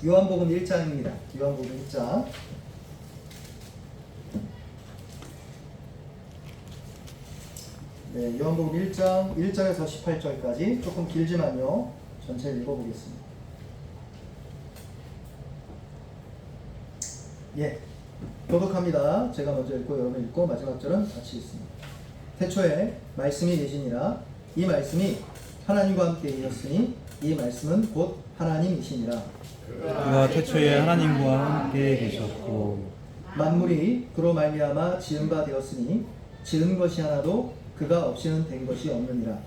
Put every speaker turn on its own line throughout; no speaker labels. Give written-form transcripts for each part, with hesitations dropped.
요한복음 1장입니다. 요한복음 1장. 네, 요한복음 1장 1절에서 18절까지 조금 길지만요. 전체를 읽어보겠습니다. 예, 교독합니다. 제가 먼저 읽고 여러분 읽고 마지막 절은 같이 읽습니다. 태초에 말씀이 계시니라. 이 말씀이 하나님과 함께 계셨으니 이 말씀은 곧 하나님이시니라.
그가 태초에 하나님과 함께 계셨고
만물이 그로 말미암아 지은 바 되었으니 지은 것이 하나도 그가 없이는 된 것이 없느니라.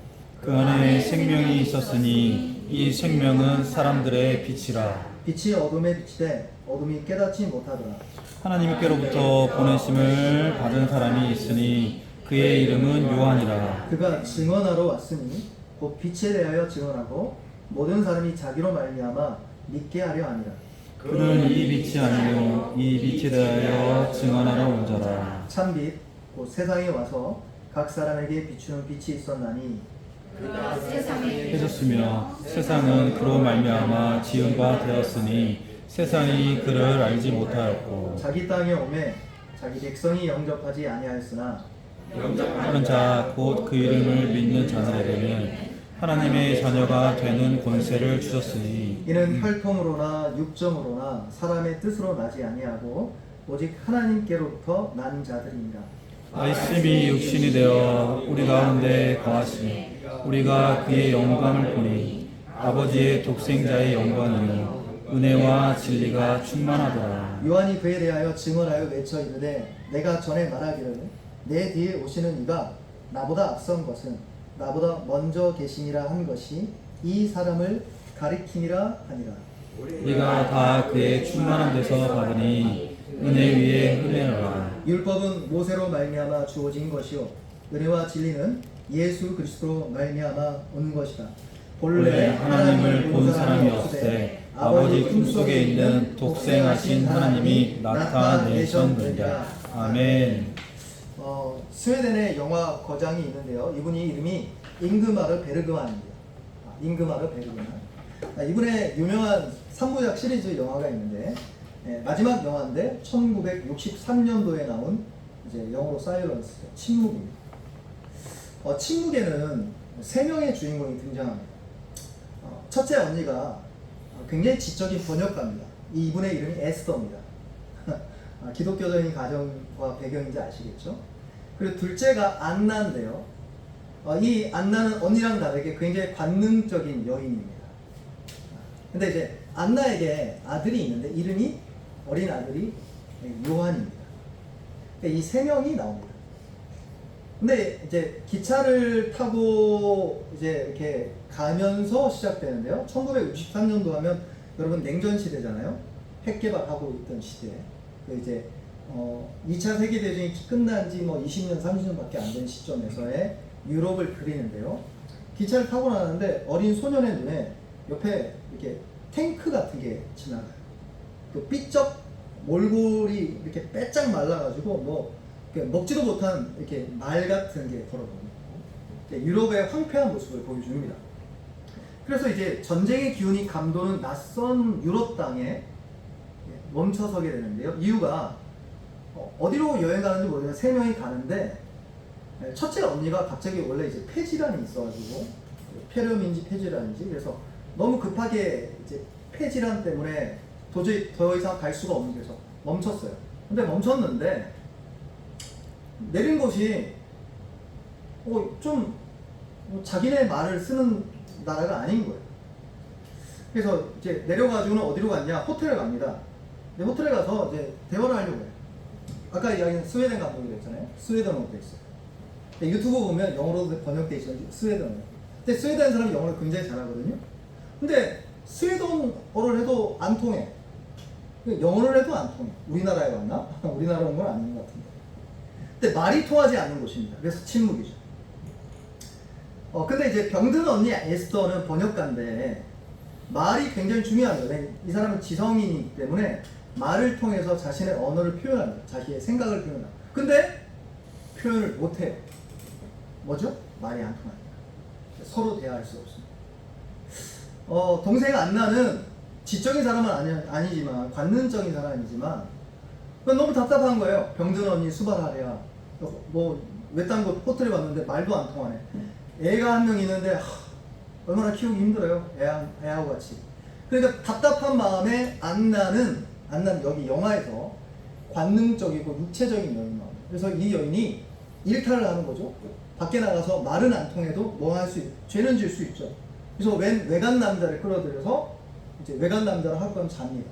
그 안에 생명이 있었으니 이 생명은 사람들의 빛이라.
빛이 어둠에 비치되 어둠이 깨닫지 못하더라.
하나님께로부터 보내심을 받은 사람이 있으니 그의 이름은 요한이라.
그가 증언하러 왔으니 곧 빛에 대하여 증언하고 모든 사람이 자기로 말미암아 믿게 하려 하니라.
그는 이 빛이 아니요 이 빛에 대하여 증언하러 온 자라.
참빛 곧 세상에 와서 각 사람에게 비추는 빛이 있었나니
그가 세상에
깨졌으며 세상은 그로 말미암아 지은 바 되었으니 세상이 그를 알지 못하였고
자기 땅에 오매 자기 백성이 영접하지 아니하였으나
하는 자 곧 그 이름을 믿는 자들에게는 하나님의 자녀가 되는 권세를 주셨으니
이는 혈통으로나 육정으로나 사람의 뜻으로 나지 아니하고 오직 하나님께로부터 난 자들이니라.
말씀이 육신이 되어 우리 가운데 거하시니 우리가 그의 영광을 보니 아버지의 독생자의 영광이요 은혜와 진리가 충만하더라.
요한이 그에 대하여 증언하여 외쳐 이르되 내가 전에 말하기를 내 뒤에 오시는 이가 나보다 앞선 것은 나보다 먼저 계시니라 한 것이 이 사람을 가리키니라 하니라.
우리가 다 그의 충만한 데서 받으니 은혜 위에 은혜라.
율법은 모세로 말미암아 주어진 것이요 은혜와 진리는 예수 그리스도로 말미암아 온 것이다.
본래 하나님을 본 사람이 없으되 아버지 품속에 있는 독생하신 하나님이 나타내셨느니라. 아멘.
스웨덴의 영화 거장이 있는데요. 이분이 이름이 잉그마르 베르그만입니다. 잉그마르 베르그만. 이분의 유명한 3부작 시리즈 영화가 있는데 마지막 영화인데 1963년도에 나온 이제 영어로 사일런스, 침묵입니다. 침묵에는 3명의 주인공이 등장합니다. 첫째 언니가 굉장히 지적인 번역가입니다. 이분의 이름이 에스더입니다. 기독교적인 가정과 배경인지 아시겠죠? 그리고 둘째가 안나인데요. 이 안나는 언니랑 다르게 굉장히 관능적인 여인입니다. 근데 이제 안나에게 아들이 있는데 이름이 어린 아들이 요한입니다. 이 3명이 나옵니다. 근데 이제 기차를 타고 이제 이렇게 가면서 시작되는데요. 1963년도 하면 여러분 냉전 시대잖아요. 핵 개발하고 있던 시대. 이제 2차 세계대전이 끝난 지 뭐 20년, 30년밖에 안 된 시점에서의 유럽을 그리는데요. 기차를 타고 나가는데 어린 소년의 눈에 옆에 이렇게 탱크 같은 게 지나가요. 그 삐쩍 몰골이 이렇게 빼짝 말라가지고 뭐 먹지도 못한 이렇게 말 같은 게 걸어갑니다. 유럽의 황폐한 모습을 보여줍니다. 그래서 이제 전쟁의 기운이 감도는 낯선 유럽 땅에 멈춰서게 되는데요. 이유가 어디로 여행 가는지 모르겠는데 3명이 가는데 첫째 언니가 갑자기 원래 이제 폐질환이 있어가지고 폐렴인지 폐질환인지 그래서 너무 급하게 이제 폐질환 때문에 도저히 더 이상 갈 수가 없는 데서 멈췄어요. 근데 멈췄는데 내린 곳이 좀 자기네 말을 쓰는 나라가 아닌 거예요. 그래서 이제 내려가지고는 어디로 갔냐? 호텔에 갑니다. 근데 호텔에 가서 이제 대화를 하려고 해요. 아까 이야기한 스웨덴 감독이라고 했잖아요. 스웨덴어로 돼 있어요. 유튜브 보면 영어로도 번역돼 있어요. 스웨덴어. 근데 스웨덴 사람이 영어를 굉장히 잘하거든요. 근데 스웨덴어를 해도 안 통해. 영어를 해도 안 통해. 우리나라에 왔나? 우리나라 온 건 아닌 것 같은데. 근데 말이 통하지 않는 곳입니다. 그래서 침묵이죠. 근데 이제 병든 언니 에스더는 번역가인데 말이 굉장히 중요합니다. 이 사람은 지성인이기 때문에 말을 통해서 자신의 언어를 표현합니다. 자기의 생각을 표현합니다. 근데 표현을 못해요. 뭐죠? 말이 안 통합니다. 서로 대화할 수 없습니다. 동생 안나는 지적인 사람은 아니지만 관능적인 사람이지만 그건 너무 답답한 거예요. 병든 언니 수발하랴 뭐 외딴 곳 호텔에 왔는데 말도 안 통하네. 애가 한 명 있는데 얼마나 키우기 힘들어요. 애하고 같이. 그러니까 답답한 마음에 안나는 여기 영화에서 관능적이고 육체적인 여인 마음. 그래서 이 여인이 일탈을 하는 거죠. 밖에 나가서 말은 안 통해도 뭐 할 수 죄는 질 수 있죠. 그래서 외간 남자를 끌어들여서 이제 외간 남자를 하고 가면 잡니다.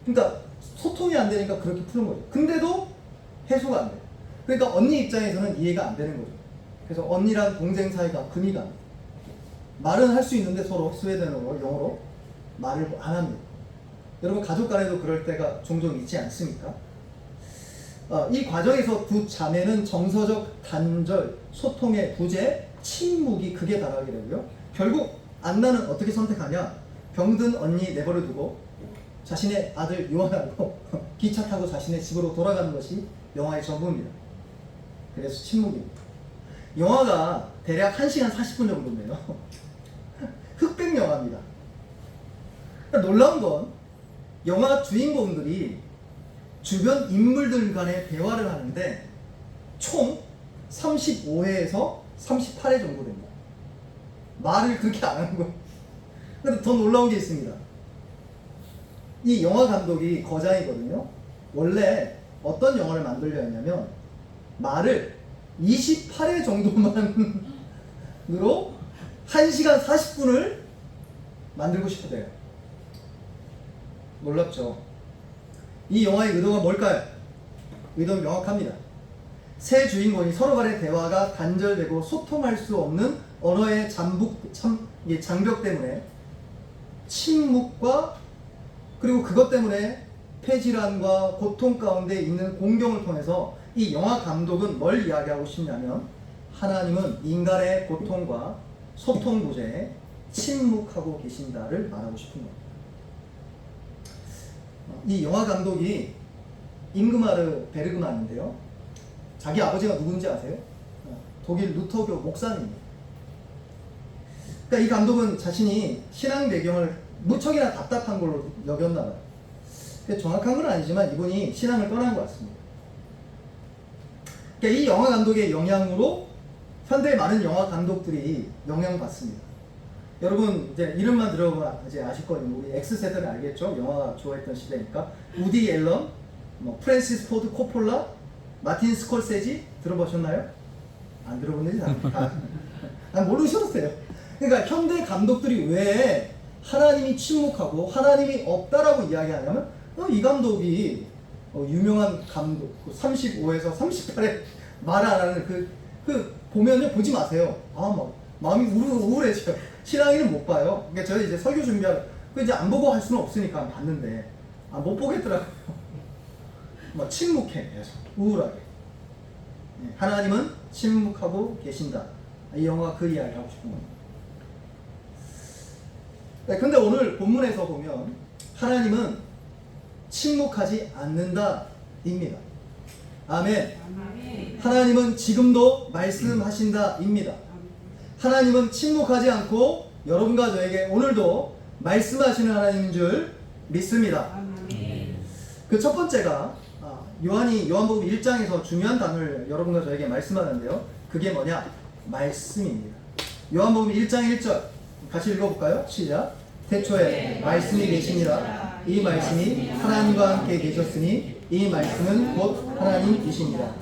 그러니까 소통이 안 되니까 그렇게 푸는 거죠. 근데도 해소가 안 돼요. 그러니까 언니 입장에서는 이해가 안 되는 거죠. 그래서 언니랑 동생 사이가 금이 갑니다. 말은 할 수 있는데 서로 스웨덴어로 영어로 말을 안 합니다. 여러분 가족 간에도 그럴 때가 종종 있지 않습니까? 이 과정에서 두 자매는 정서적 단절, 소통의 부재, 침묵이 극에 달하게 되고요. 결국 안나는 어떻게 선택하냐? 병든 언니 내버려 두고 자신의 아들 요한하고 기차 타고 자신의 집으로 돌아가는 것이 영화의 전부입니다. 그래서 침묵입니다. 영화가 대략 1시간 40분 정도인데요. 흑백 영화입니다. 그러니까 놀라운 건 영화 주인공들이 주변 인물들 간의 대화를 하는데 총 35회에서 38회 정도 됩니다. 말을 그렇게 안 하는 거예요. 근데 더 놀라운 게 있습니다. 이 영화 감독이 거장이거든요. 원래 어떤 영화를 만들려 했냐면 말을 28회 정도만으로 1시간 40분을 만들고 싶으대요. 놀랍죠? 이 영화의 의도가 뭘까요? 의도는 명확합니다. 세 주인공이 서로 간의 대화가 단절되고 소통할 수 없는 언어의 장벽 때문에 침묵과 그리고 그것 때문에 폐질환과 고통 가운데 있는 공경을 통해서 이 영화 감독은 뭘 이야기하고 싶냐면 하나님은 인간의 고통과 소통 부재에 침묵하고 계신다를 말하고 싶은 겁니다. 이 영화 감독이 잉그마르 베르그만인데요. 자기 아버지가 누군지 아세요? 독일 루터교 목사님입니다. 그러니까 이 감독은 자신이 신앙 배경을 무척이나 답답한 걸로 여겼나 봐요. 정확한 건 아니지만 이분이 신앙을 떠난 것 같습니다. 그러니까 이 영화 감독의 영향으로 현대의 많은 영화 감독들이 영향받습니다. 여러분 이제 이름만 들어보면 이제 아실 거예요. 우리 X세대는 알겠죠? 영화 좋아했던 시대니까. 우디 앨런, 프랜시스 포드 코폴라, 마틴 스콜세지 들어보셨나요? 안 들어보는지 모르셨어요. 그러니까 현대 감독들이 왜 하나님이 침묵하고 하나님이 없다라고 이야기하냐면 이 감독이 유명한 감독 35에서 38에 말 안 하는 그 보면요 보지 마세요. 막 마음이 우울해져요. 신앙인은 못 봐요. 그러니까 저희 이제 설교 준비하러 이제 안 보고 할 수는 없으니까 봤는데 못 보겠더라고요. 막 침묵해 계속 우울하게. 하나님은 침묵하고 계신다. 이 영화가 그 이야기 하고 싶은 겁니다. 근데 오늘 본문에서 보면 하나님은 침묵하지 않는다 입니다. 아멘. 하나님은 지금도 말씀하신다 입니다. 하나님은 침묵하지 않고 여러분과 저에게 오늘도 말씀하시는 하나님인 줄 믿습니다. 그 첫 번째가 요한복음 1장에서 중요한 단어를 여러분과 저에게 말씀하는데요. 그게 뭐냐? 말씀입니다. 요한복음 1장 1절 같이 읽어볼까요? 시작. 태초에 말씀이 계시니라. 이 말씀이 하나님과 함께 계셨으니 이 말씀은 곧 하나님이십니다.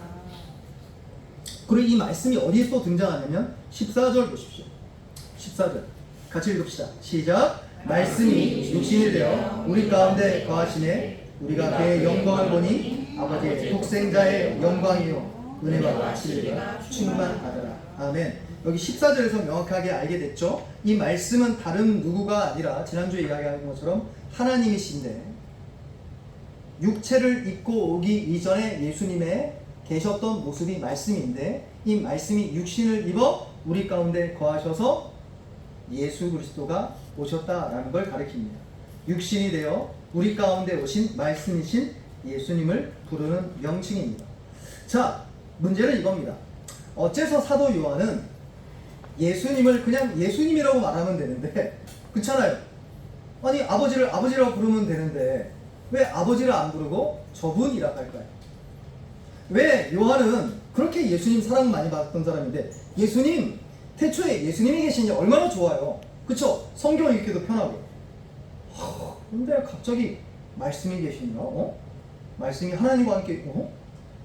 그리고 이 말씀이 어디에 또 등장하냐면 14절 보십시오. 14절 같이 읽읍시다. 시작. 말씀이 육신이 되어 우리 가운데 거하시네. 우리가 그의 영광을 보니 아버지의 독생자의 영광이요 은혜와 진리가 충만하더라. 아멘. 여기 14절에서 명확하게 알게 됐죠. 이 말씀은 다른 누구가 아니라 지난주에 이야기한 것처럼 하나님이신데 육체를 입고 오기 이전에 예수님의 계셨던 모습이 말씀인데 이 말씀이 육신을 입어 우리 가운데 거하셔서 예수 그리스도가 오셨다라는 걸 가리킵니다. 육신이 되어 우리 가운데 오신 말씀이신 예수님을 부르는 명칭입니다. 자, 문제는 이겁니다. 어째서 사도 요한은 예수님을 그냥 예수님이라고 말하면 되는데 그렇잖아요. 아니 아버지를 아버지라고 부르면 되는데 왜 아버지를 안 부르고 저분이라고 할까요? 왜 요한은 그렇게 예수님 사랑 많이 받았던 사람인데 예수님 태초에 예수님이 계시니 얼마나 좋아요. 그쵸? 성경 읽기도 편하고. 근데 갑자기 말씀이 계시냐? 말씀이 하나님과 함께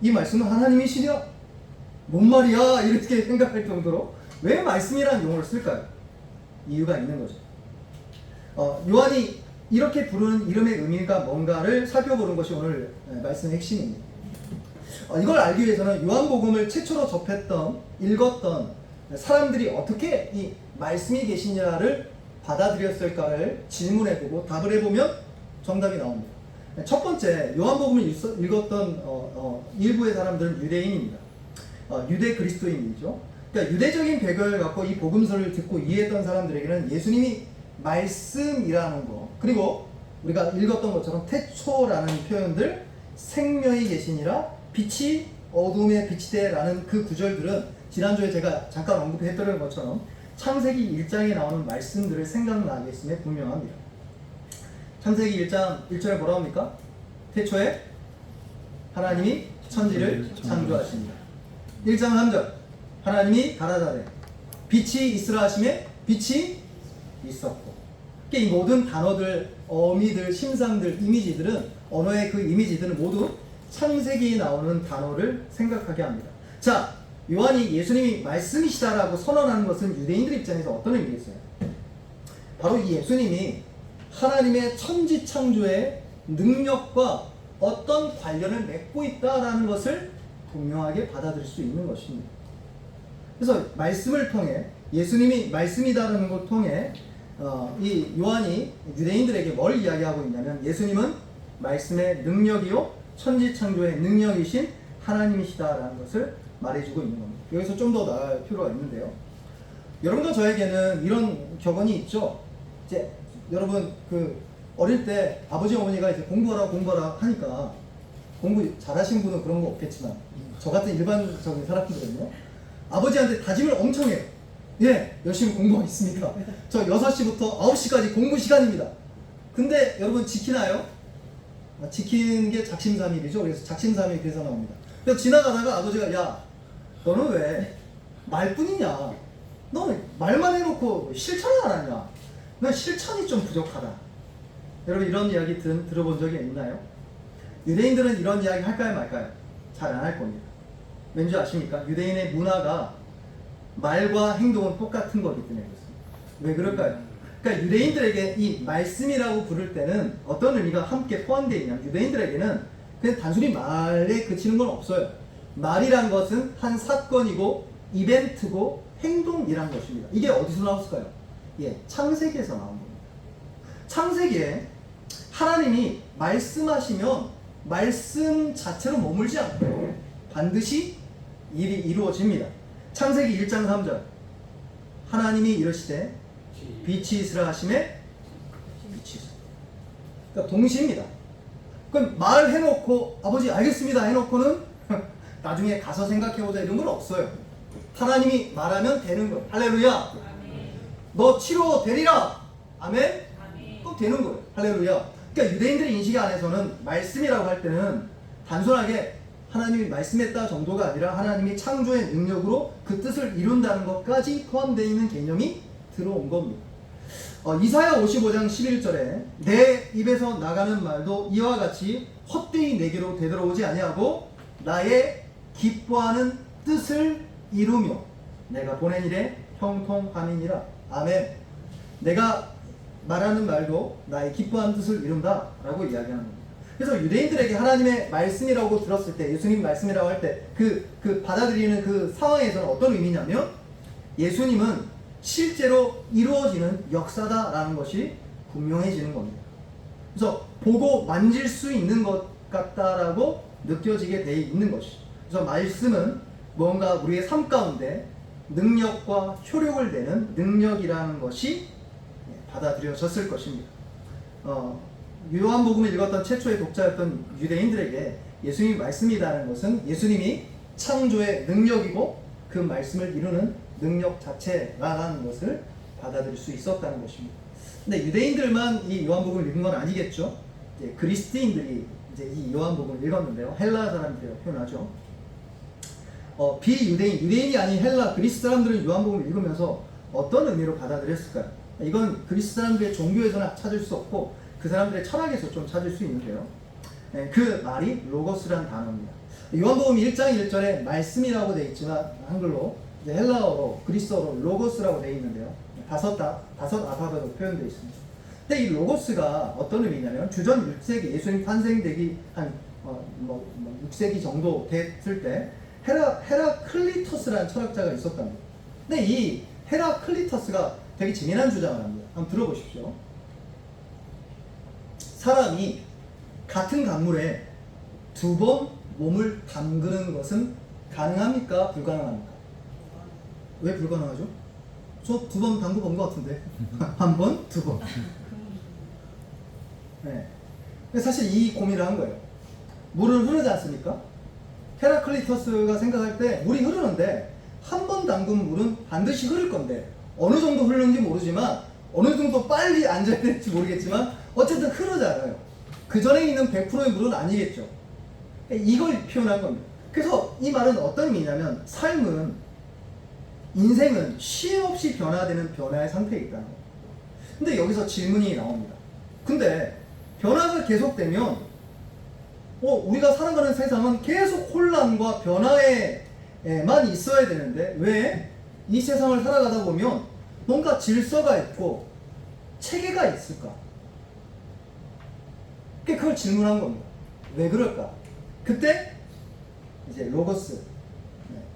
이 말씀은 하나님이시냐? 뭔 말이야? 이렇게 생각할 정도로 왜 말씀이라는 용어를 쓸까요? 이유가 있는 거죠. 요한이 이렇게 부르는 이름의 의미가 뭔가를 살펴보는 것이 오늘 말씀의 핵심입니다. 이걸 알기 위해서는 요한복음을 최초로 접했던, 읽었던 사람들이 어떻게 이 말씀이 계시냐를 받아들였을까를 질문해보고 답을 해보면 정답이 나옵니다. 첫 번째, 요한복음을 읽었던 일부의 사람들은 유대인입니다. 유대 그리스도인이죠. 그러니까 유대적인 배경을 갖고 이 복음서를 듣고 이해했던 사람들에게는 예수님이 말씀이라는 거, 그리고 우리가 읽었던 것처럼 태초라는 표현들, 생명이 계시니라, 빛이 어둠에 빛이 되라는 그 구절들은 지난주에 제가 잠깐 언급했던 것처럼 창세기 1장에 나오는 말씀들을 생각나게 했음에 분명합니다. 창세기 1장 1절에 뭐라고 합니까? 태초에 하나님이 천지를 창조하십니다. 1장 3절 하나님이 가라사대 빛이 있으라 하심에 빛이 있었고. 이 모든 단어들, 어미들, 심상들, 이미지들은 언어의 그 이미지들은 모두 창세기에 나오는 단어를 생각하게 합니다. 자, 요한이 예수님이 말씀이시다라고 선언하는 것은 유대인들 입장에서 어떤 의미겠어요? 바로 이 예수님이 하나님의 천지 창조의 능력과 어떤 관련을 맺고 있다라는 것을 분명하게 받아들일 수 있는 것입니다. 그래서 말씀을 통해 예수님이 말씀이다라는 것을 통해 이 요한이 유대인들에게 뭘 이야기하고 있냐면 예수님은 말씀의 능력이요 천지 창조의 능력이신 하나님이시다라는 것을 말해주고 있는 겁니다. 여기서 좀 더 나아갈 필요가 있는데요. 여러분과 저에게는 이런 격언이 있죠. 이제 여러분 어릴 때 아버지 어머니가 이제 공부하라 하니까 공부 잘하신 분은 그런 거 없겠지만 저 같은 일반적인 사람들은요 아버지한테 다짐을 엄청 해요. 예, 열심히 공부하겠습니다. 저 6시부터 9시까지 공부 시간입니다. 근데 여러분 지키나요? 지키는 게 작심삼일이죠. 그래서 작심삼일 그래서 나옵니다. 그래서 지나가다가 아버지가 야 너는 왜 말뿐이냐? 너 말만 해놓고 실천을 안 하냐? 너 실천이 좀 부족하다. 여러분 이런 이야기 들어본 적이 있나요? 유대인들은 이런 이야기 할까요 말까요? 잘 안 할 겁니다. 왠지 아십니까? 유대인의 문화가 말과 행동은 똑같은 거기 때문에 그렇습니다. 왜 그럴까요? 그러니까 유대인들에게 이 말씀이라고 부를 때는 어떤 의미가 함께 포함되어 있냐면 유대인들에게는 그냥 단순히 말에 그치는 건 없어요. 말이란 것은 한 사건이고 이벤트고 행동이란 것입니다. 이게 어디서 나왔을까요? 예, 창세기에서 나온 겁니다. 창세기에 하나님이 말씀하시면 말씀 자체로 머물지 않고 반드시 일이 이루어집니다. 창세기 1장 3절 하나님이 이르시되 빛이 있으라 하심에 빛이 있으라. 그러니까 동시입니다. 그럼 말해놓고 아버지 알겠습니다 해놓고는 나중에 가서 생각해보자 이런 건 없어요. 하나님이 말하면 되는 거예요. 할렐루야. 아멘. 너 치료되리라. 아멘. 또 되는 거예요. 할렐루야. 그러니까 유대인들의 인식 안에서는 말씀이라고 할 때는 단순하게 하나님이 말씀했다 정도가 아니라 하나님이 창조의 능력으로 그 뜻을 이룬다는 것까지 포함되어 있는 개념이 들어온 겁니다. 이사야 55장 11절에 내 입에서 나가는 말도 이와 같이 헛되이 내게로 되돌아오지 아니하고 나의 기뻐하는 뜻을 이루며 내가 보낸 일에 형통함이니라. 아멘. 내가 말하는 말도 나의 기뻐하는 뜻을 이룬다 라고 이야기하는 겁니다. 그래서 유대인들에게 하나님의 말씀이라고 들었을 때 예수님 말씀이라고 할 때 그 받아들이는 그 상황에서는 어떤 의미냐면 예수님은 실제로 이루어지는 역사다라는 것이 분명해지는 겁니다. 그래서 보고 만질 수 있는 것 같다라고 느껴지게 돼 있는 것이죠. 그래서 말씀은 뭔가 우리의 삶 가운데 능력과 효력을 내는 능력이라는 것이 받아들여졌을 것입니다. 요한복음을 읽었던 최초의 독자였던 유대인들에게 예수님이 말씀이라는 것은 예수님이 창조의 능력이고 그 말씀을 이루는 능력 자체라는 것을 받아들일 수 있었다는 것입니다. 근데 유대인들만 이 요한복음을 읽은 건 아니겠죠. 이제 그리스도인들이 이제 이 요한복음을 읽었는데요. 헬라 사람들이라고 표현하죠. 비유대인, 유대인이 아닌 헬라, 그리스 사람들은 요한복음을 읽으면서 어떤 의미로 받아들였을까요? 이건 그리스 사람들의 종교에서는 찾을 수 없고 그 사람들의 철학에서 좀 찾을 수 있는데요. 그 말이 로고스란 단어입니다. 요한복음 1장 1절에 말씀이라고 되어 있지만 한글로 이제 헬라어로 그리스어로 로고스라고 되어 있는데요. 다섯 알파벳으로 표현되어 있습니다. 근데 이 로고스가 어떤 의미냐면 주전 6세기 예수님 탄생되기 한 6세기 정도 됐을 때 헤라클리토스라는 철학자가 있었답니다. 근데 이 헤라클리토스가 되게 재미난 주장을 합니다. 한번 들어보십시오. 사람이 같은 강물에 두 번 몸을 담그는 것은 가능합니까? 불가능합니까? 왜 불가능하죠? 저 두 번 담궈 본 것 같은데. 한 번, 두 번. 네. 사실 이 고민을 한 거예요. 물은 흐르지 않습니까? 헤라클리토스가 생각할 때 물이 흐르는데 한 번 담근 물은 반드시 흐를 건데 어느 정도 흐르는지 모르지만 어느 정도 빨리 앉아야 될지 모르겠지만 어쨌든 흐르잖아요. 그 전에 있는 100%의 물은 아니겠죠. 이걸 표현한 겁니다. 그래서 이 말은 어떤 의미냐면 삶은, 인생은 쉼 없이 변화되는 변화의 상태에 있다는 거예요. 근데 여기서 질문이 나옵니다. 근데 변화가 계속되면 우리가 살아가는 세상은 계속 혼란과 변화에만 있어야 되는데 왜 이 세상을 살아가다 보면 뭔가 질서가 있고 체계가 있을까? 그걸 질문한 겁니다. 왜 그럴까? 그때 이제 로고스,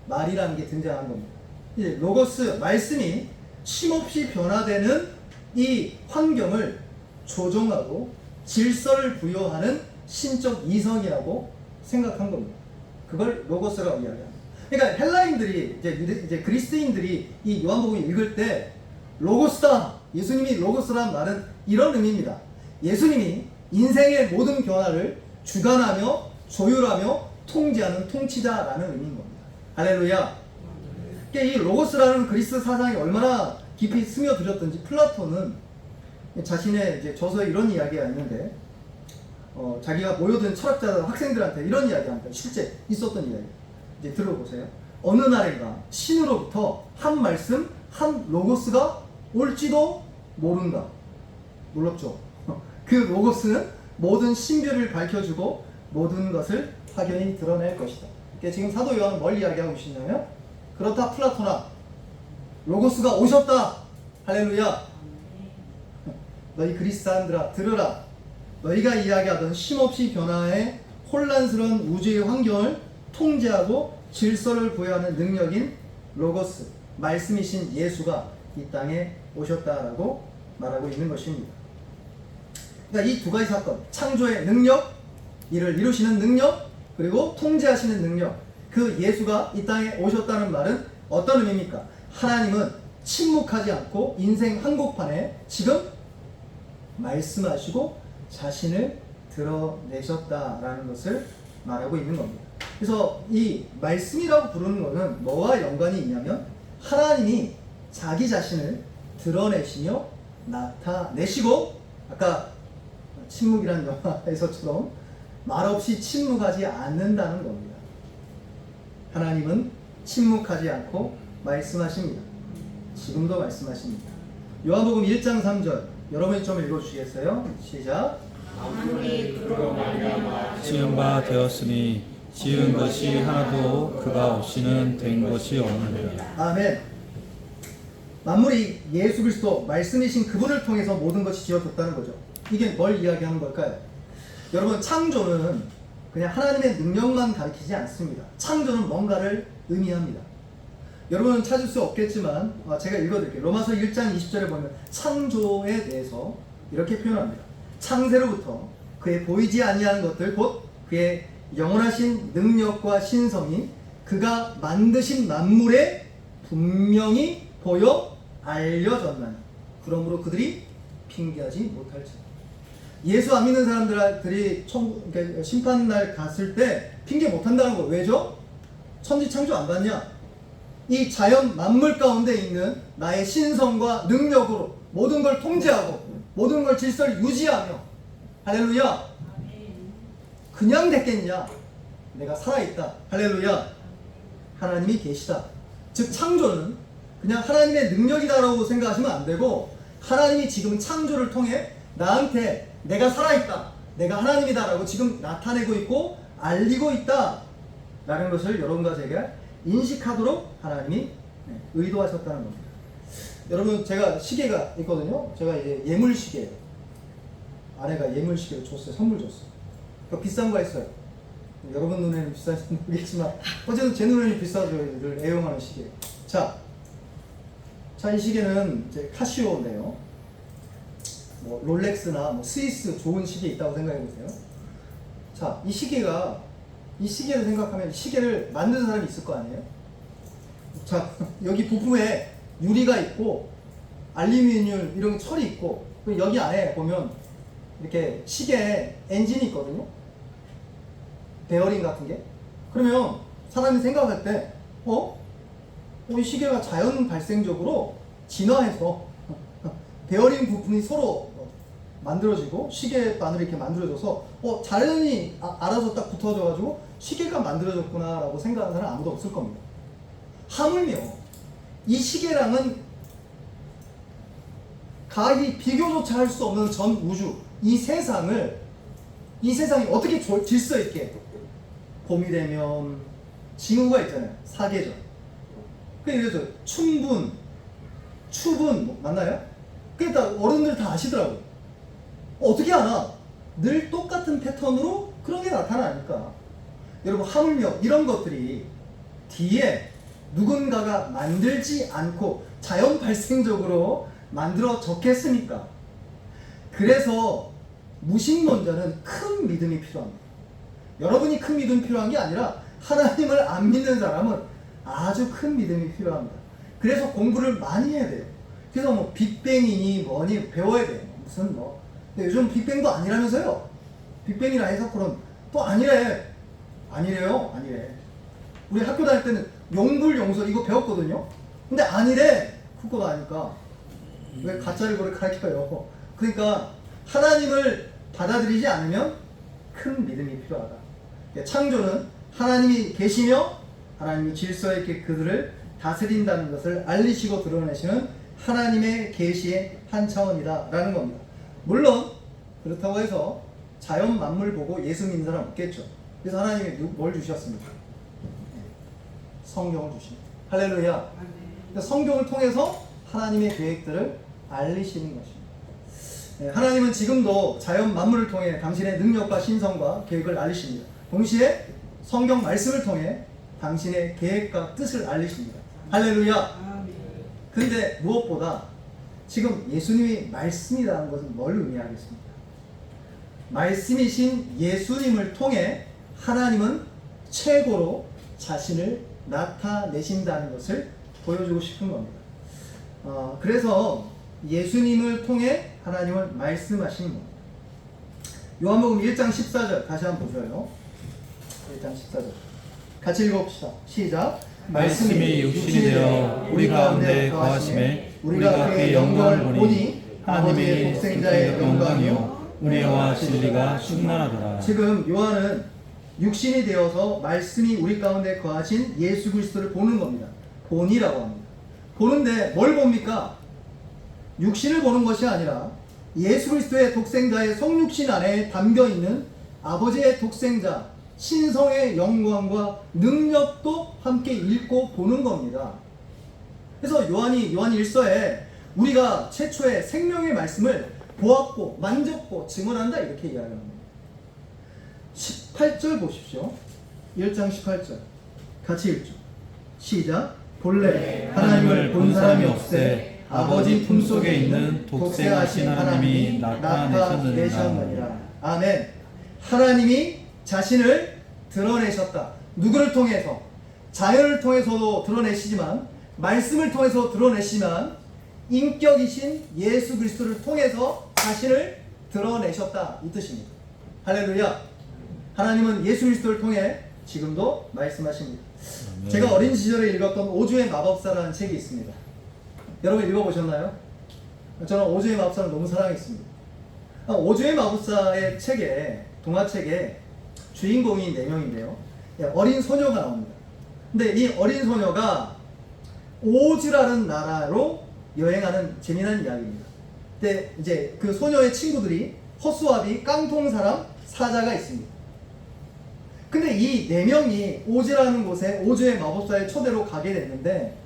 말이라는 게 등장한 겁니다. 이제 로고스, 말씀이 쉼없이 변화되는 이 환경을 조정하고 질서를 부여하는 신적 이성이라고 생각한 겁니다. 그걸 로고스라고 이야기합니다. 그러니까 헬라인들이 이제 그리스도인들이 이 요한복음을 읽을 때 로고스다, 예수님이 로고스라는 말은 이런 의미입니다. 예수님이 인생의 모든 변화를 주관하며 조율하며 통제하는 통치자라는 의미인 겁니다. 할렐루야. 이 로고스라는 그리스 사상이 얼마나 깊이 스며들었던지 플라톤은 자신의 이제 저서에 이런 이야기가 있는데 자기가 모여든 철학자들 학생들한테 이런 이야기합니다. 실제 있었던 이야기. 이제 들어보세요. 어느 날인가 신으로부터 한 말씀, 한 로고스가 올지도 모른다. 놀랍죠? 그 로고스는 모든 신비를 밝혀주고 모든 것을 확연히 드러낼 것이다. 지금 사도 요한은 뭘 이야기하고 계시냐면 그렇다 플라토나, 로고스가 오셨다. 할렐루야. 너희 그리스 사람들아 들으라. 너희가 이야기하던 쉼없이 변화해 혼란스러운 우주의 환경을 통제하고 질서를 부여하는 능력인 로고스, 말씀이신 예수가 이 땅에 오셨다라고 말하고 있는 것입니다. 그러니까 이 두 가지 사건, 창조의 능력, 이를 이루시는 능력, 그리고 통제하시는 능력, 그 예수가 이 땅에 오셨다는 말은 어떤 의미입니까? 하나님은 침묵하지 않고 인생 한복판에 지금 말씀하시고 자신을 드러내셨다라는 것을 말하고 있는 겁니다. 그래서 이 말씀이라고 부르는 것은 뭐와 연관이 있냐면 하나님이 자기 자신을 드러내시며 나타내시고, 아까 침묵이라는 영화에서처럼 말없이 침묵하지 않는다는 겁니다. 하나님은 침묵하지 않고 말씀하십니다. 지금도 말씀하십니다. 요한복음 1장 3절 여러분이 좀 읽어주시겠어요? 시작.
만물이 그로 말미암아
지은 바 되었으니 지은 것이 하나도 그가 없이는 된 것이 없느니라.
아멘. 만물이 예수 그리스도 말씀이신 그분을 통해서 모든 것이 지어졌다는 거죠. 이게 뭘 이야기하는 걸까요? 여러분, 창조는 그냥 하나님의 능력만 가리키지 않습니다. 창조는 뭔가를 의미합니다. 여러분은 찾을 수 없겠지만 제가 읽어드릴게요. 로마서 1장 20절에 보면 창조에 대해서 이렇게 표현합니다. 창세로부터 그의 보이지 아니하는 것들 곧 그의 영원하신 능력과 신성이 그가 만드신 만물에 분명히 보여 알려졌나니 그러므로 그들이 핑계하지 못할지라. 예수 안 믿는 사람들이 그러니까 심판날 갔을 때 핑계 못한다는 거 왜죠? 천지 창조 안 봤냐? 이 자연 만물 가운데 있는 나의 신성과 능력으로 모든 걸 통제하고 모든 걸 질서를 유지하며 할렐루야 그냥 됐겠냐 내가 살아있다 할렐루야 하나님이 계시다 즉 창조는 그냥 하나님의 능력이다라고 생각하시면 안 되고 하나님이 지금 창조를 통해 나한테 내가 살아있다 내가 하나님이다라고 지금 나타내고 있고 알리고 있다 라는 것을 여러분과 제가 인식하도록 하나님이 의도하셨다는 겁니다. 여러분 제가 시계가 있거든요. 제가 이제 예물 시계예요. 아내가 예물 시계를 줬어요. 선물 줬어요. 그러니까 비싼 거 했어요. 여러분 눈에는 비싼지 모르겠지만 어쨌든 제 눈에는 비싸죠. 늘 애용하는 시계예요. 자, 이 시계는 이제 카시오인데요. 뭐 롤렉스나 뭐 스위스 좋은 시계 있다고 생각해 보세요. 자, 이 시계를 생각하면 시계를 만드는 사람이 있을 거 아니에요? 자, 여기 부품에 유리가 있고 알루미늄 이런 철이 있고 그리고 여기 안에 보면 이렇게 시계 엔진이 있거든요. 베어링 같은 게. 그러면 사람이 생각할 때 이 시계가 자연 발생적으로 진화해서 베어링 부품이 서로 만들어지고 시계 바늘이 이렇게 만들어져서 자연히 알아서 딱 붙어져가지고 시계가 만들어졌구나 라고 생각하는 사람 아무도 없을 겁니다. 하물며 이 시계랑은 가히 비교조차 할 수 없는 전 우주 이 세상이 어떻게 질서 있게 봄이 되면 징후가 있잖아요. 사계절. 그래서 춘분, 추분 맞나요? 그러니까 어른들 다 아시더라고요. 어떻게 아나? 늘 똑같은 패턴으로 그런 게 나타나니까. 여러분 하물며 이런 것들이 뒤에 누군가가 만들지 않고 자연 발생적으로 만들어졌겠습니까? 그래서 무신론자는 큰 믿음이 필요합니다. 여러분이 큰 믿음이 필요한 게 아니라 하나님을 안 믿는 사람은 아주 큰 믿음이 필요합니다. 그래서 공부를 많이 해야 돼요. 그래서 뭐 빅뱅이니 뭐니 배워야 돼요. 무슨 뭐 근데 요즘 빅뱅도 아니라면서요. 빅뱅이라 해서 그런 또 아니래. 아니래요. 우리 학교 다닐 때는 용불용설 이거 배웠거든요. 근데 아니래. 그거도 아니까 왜 가짜를 그렇게 가르쳐요. 그러니까 하나님을 받아들이지 않으면 큰 믿음이 필요하다. 창조는 하나님이 계시며 하나님이 질서 있게 그들을 다스린다는 것을 알리시고 드러내시는 하나님의 계시의 한 차원이다 라는 겁니다. 물론 그렇다고 해서 자연 만물 보고 예수 믿는 사람 없겠죠. 그래서 하나님이 뭘 주셨습니까? 성경을 주십니다. 할렐루야. 성경을 통해서 하나님의 계획들을 알리시는 것입니다. 하나님은 지금도 자연 만물을 통해 당신의 능력과 신성과 계획을 알리십니다. 동시에 성경 말씀을 통해 당신의 계획과 뜻을 알리십니다. 할렐루야. 근데 무엇보다 지금 예수님이 말씀이라는 것은 뭘 의미하겠습니까? 말씀이신 예수님을 통해 하나님은 최고로 자신을 나타내신다는 것을 보여주고 싶은 겁니다. 그래서 예수님을 통해 하나님을 말씀하신 겁니다. 요한복음 1장 14절 다시 한번 보셔요. 1장 14절 같이 읽어봅시다. 시작.
말씀이 육신이 되어 우리 가운데 거하심에 우리가 그의 영광을 보니 하나님의 독생자의 영광이요 은혜와 진리가 충만하더라.
지금 요한은 육신이 되어서 말씀이 우리 가운데 거하신 예수 그리스도를 보는 겁니다. 본이라고 합니다. 보는데 뭘 봅니까? 육신을 보는 것이 아니라 예수 그리스도의 독생자의 성육신 안에 담겨있는 아버지의 독생자 신성의 영광과 능력도 함께 읽고 보는 겁니다. 그래서 요한이 1서에 우리가 최초의 생명의 말씀을 보았고 만졌고 증언한다 이렇게 이야기합니다. 18절 보십시오. 1장 18절 같이 읽죠. 시작. 본래 하나님을 본 사람이 없으되 아버지 품속에 있는 독생하신 하나님이 나타내셨느니라. 아멘. 하나님이 자신을 드러내셨다. 누구를 통해서? 자연을 통해서도 드러내시지만 말씀을 통해서 드러내시지만 인격이신 예수 그리스도를 통해서 자신을 드러내셨다 이 뜻입니다. 할렐루야. 하나님은 예수 그리스도를 통해 지금도 말씀하십니다. 제가 어린 시절에 읽었던 오주의 마법사라는 책이 있습니다. 여러분 읽어보셨나요? 저는 오즈의 마법사를 너무 사랑했습니다. 오즈의 마법사의 책에, 동화책에 주인공이 4명인데요. 어린 소녀가 나옵니다. 근데 이 어린 소녀가 오즈라는 나라로 여행하는 재미난 이야기입니다. 근데 이제 그 소녀의 친구들이 허수아비, 깡통 사람, 사자가 있습니다. 근데 이 4명이 오즈라는 곳에 오즈의 마법사의 초대로 가게 됐는데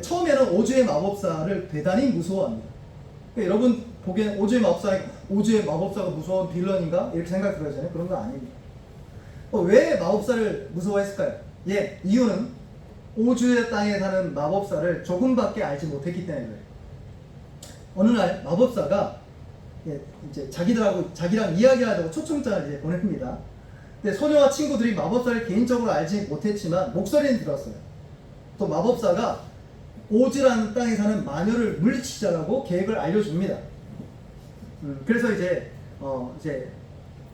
처음에는 오즈의 마법사를 대단히 무서워합니다. 그러니까 여러분 보기엔 오즈의 마법사가 무서운 빌런인가? 이렇게 생각 들어잖아요. 그런 거 아닙니다. 왜 마법사를 무서워했을까요? 이유는 오즈의 땅에 사는 마법사를 조금밖에 알지 못했기 때문에 그래요. 어느 날 마법사가 이제 자기랑 이야기하자고 초청장을 이제 보냅니다. 근데 소녀와 친구들이 마법사를 개인적으로 알지 못했지만 목소리는 들었어요. 또 마법사가 오즈라는 땅에 사는 마녀를 물리치자라고 계획을 알려줍니다. 그래서 이제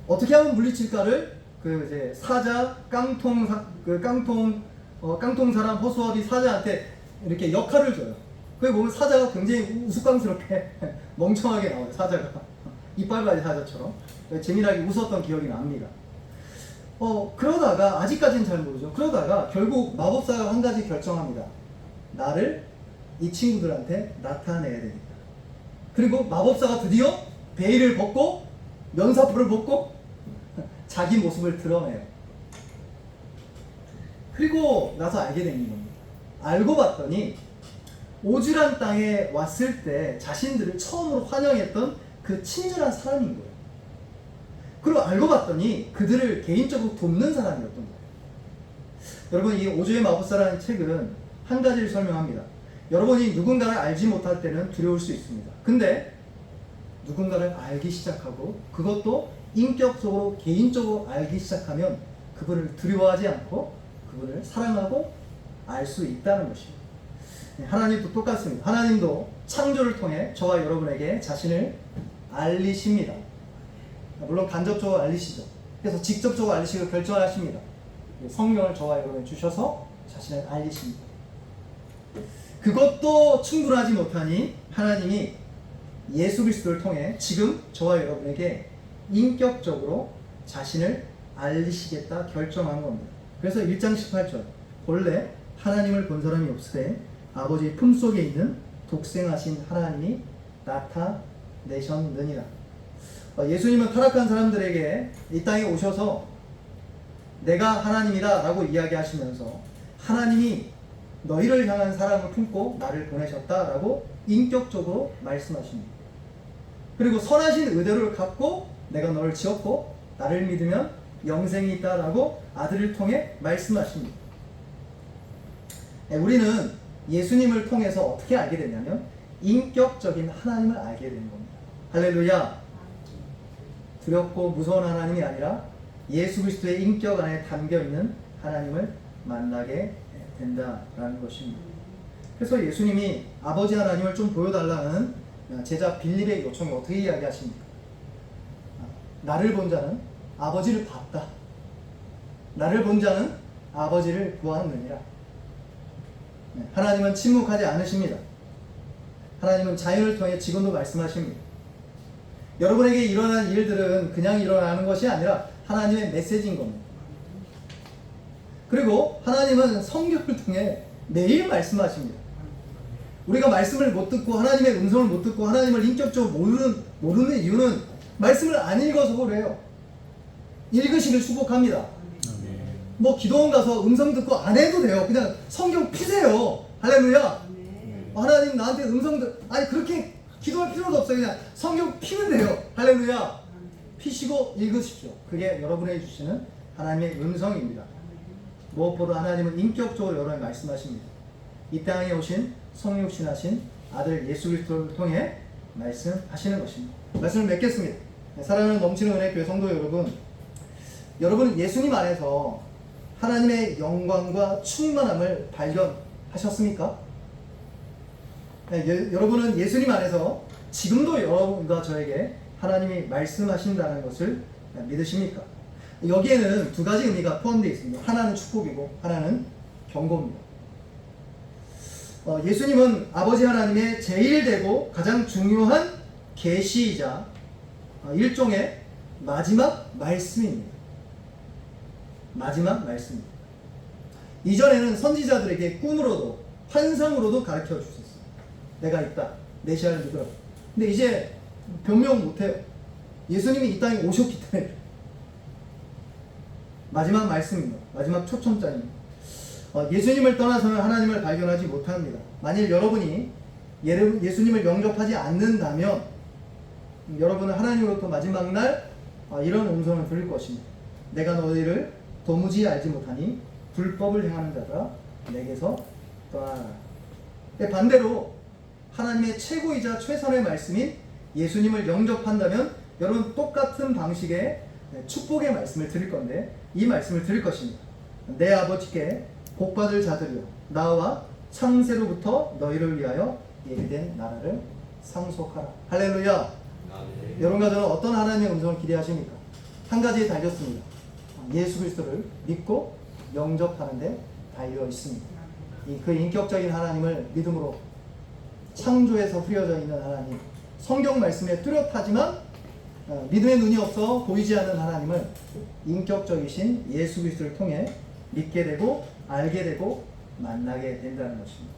어떻게 하면 물리칠까를 이제 사자, 깡통 사람, 허수아비 사자한테 이렇게 역할을 줘요. 거기 보면 사자가 굉장히 우스꽝스럽게 멍청하게 나와요. 사자가 이빨바지 사자처럼 재미나게 웃었던 기억이 납니다. 그러다가 아직까지는 잘 모르죠. 그러다가 결국 마법사가 한 가지 결정합니다. 나를 이 친구들한테 나타내야 되겠다. 그리고 마법사가 드디어 베일을 벗고 면사포를 벗고 자기 모습을 드러내요. 그리고 나서 알게 된 겁니다. 알고 봤더니 오즈란 땅에 왔을 때 자신들을 처음으로 환영했던 그 친절한 사람인 거예요. 그리고 알고 봤더니 그들을 개인적으로 돕는 사람이었던 거예요. 여러분, 이 오즈의 마법사라는 책은 한 가지를 설명합니다. 여러분이 누군가를 알지 못할 때는 두려울 수 있습니다. 근데 누군가를 알기 시작하고 그것도 인격적으로 개인적으로 알기 시작하면 그분을 두려워하지 않고 그분을 사랑하고 알 수 있다는 것입니다. 하나님도 똑같습니다. 하나님도 창조를 통해 저와 여러분에게 자신을 알리십니다. 물론 간접적으로 알리시죠. 그래서 직접적으로 알리시기로 결정하십니다. 성령을 저와 여러분에 주셔서 자신을 알리십니다. 그것도 충분하지 못하니 하나님이 예수 그리스도를 통해 지금 저와 여러분에게 인격적으로 자신을 알리시겠다 결정한 겁니다. 그래서 1장 18절 본래 하나님을 본 사람이 없으되 아버지의 품속에 있는 독생하신 하나님이 나타내셨느니라. 예수님은 타락한 사람들에게 이 땅에 오셔서 내가 하나님이다 라고 이야기하시면서 하나님이 너희를 향한 사랑을 품고 나를 보내셨다 라고 인격적으로 말씀하십니다. 그리고 선하신 의도를 갖고 내가 너를 지었고 나를 믿으면 영생이 있다 라고 아들을 통해 말씀하십니다. 우리는 예수님을 통해서 어떻게 알게 되냐면 인격적인 하나님을 알게 되는 겁니다. 할렐루야. 두렵고 무서운 하나님이 아니라 예수 그리스도의 인격 안에 담겨있는 하나님을 만나게 된다라는 것입니다. 그래서 예수님이 아버지 하나님을 좀 보여달라는 제자 빌립의 요청이 어떻게 이야기하십니까? 나를 본 자는 아버지를 봤다. 나를 본 자는 아버지를 보았느니라. 하나님은 침묵하지 않으십니다. 하나님은 자연을 통해 지금도 말씀하십니다. 여러분에게 일어난 일들은 그냥 일어나는 것이 아니라 하나님의 메시지인 겁니다. 그리고 하나님은 성경을 통해 매일 말씀하십니다. 우리가 말씀을 못 듣고 하나님의 음성을 못 듣고 하나님을 인격적으로 모르는 이유는 말씀을 안 읽어서 그래요. 읽으시길 축복합니다. 뭐 기도원 가서 음성 듣고 안 해도 돼요. 그냥 성경 피세요. 할렐루야. 하나님 나한테 아니 그렇게 기도할 필요도 없어요. 그냥 성경 피면 돼요. 할렐루야. 피시고 읽으십시오. 그게 여러분에게 주시는 하나님의 음성입니다. 무엇보다 하나님은 인격적으로 여러분에게 말씀하십니다. 이 땅에 오신 성육신하신 아들 예수 그리스도를 통해 말씀하시는 것입니다. 말씀을 맺겠습니다. 사랑하는 넘치는 은혜 교회 성도 여러분, 여러분은 예수님 안에서 하나님의 영광과 충만함을 발견하셨습니까? 여러분은 예수님 안에서 지금도 여러분과 저에게 하나님이 말씀하신다는 것을 믿으십니까? 여기에는 두 가지 의미가 포함되어 있습니다. 하나는 축복이고 하나는 경고입니다. 예수님은 아버지 하나님의 제일 되고 가장 중요한 계시이자 일종의 마지막 말씀입니다. 마지막 말씀입니다. 이전에는 선지자들에게 꿈으로도 환상으로도 가르쳐 주셨어요. 내가 있다. 메시아를 믿으라. 근데 이제 변명 못해요. 예수님이 이 땅에 오셨기 때문에. 마지막 말씀입니다. 마지막 초청장입니다. 예수님을 떠나서는 하나님을 발견하지 못합니다. 만일 여러분이 예수님을 영접하지 않는다면 여러분은 하나님으로부터 마지막 날 이런 음성을 들을 것입니다. 내가 너희를 도무지 알지 못하니 불법을 행하는 자들아 내게서 떠나라. 반대로 하나님의 최고이자 최선의 말씀인 예수님을 영접한다면 여러분 똑같은 방식의 축복의 말씀을 드릴 건데 이 말씀을 드릴 것입니다. 내 아버지께 복받을 자들이여 나와 창세로부터 너희를 위하여 예비된 나라를 상속하라. 할렐루야. 여러분과 저는 어떤 하나님의 음성을 기대하십니까? 한 가지에 달렸습니다. 예수 그리스도를 믿고 영접하는 데 달려 있습니다. 그 인격적인 하나님을 믿음으로 창조에서 흐려져 있는 하나님, 성경 말씀에 뚜렷하지만 믿음의 눈이 없어 보이지 않는 하나님을 인격적이신 예수 그리스도를 통해 믿게 되고 알게 되고 만나게 된다는 것입니다.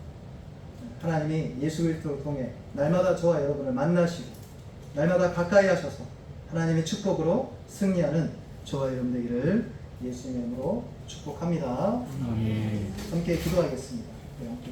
하나님이 예수 그리스도를 통해 날마다 저와 여러분을 만나시고 날마다 가까이 하셔서 하나님의 축복으로 승리하는 저와 여러분 되기를 예수님의 이름으로 축복합니다.
아멘.
함께 기도하겠습니다. 네, 함께.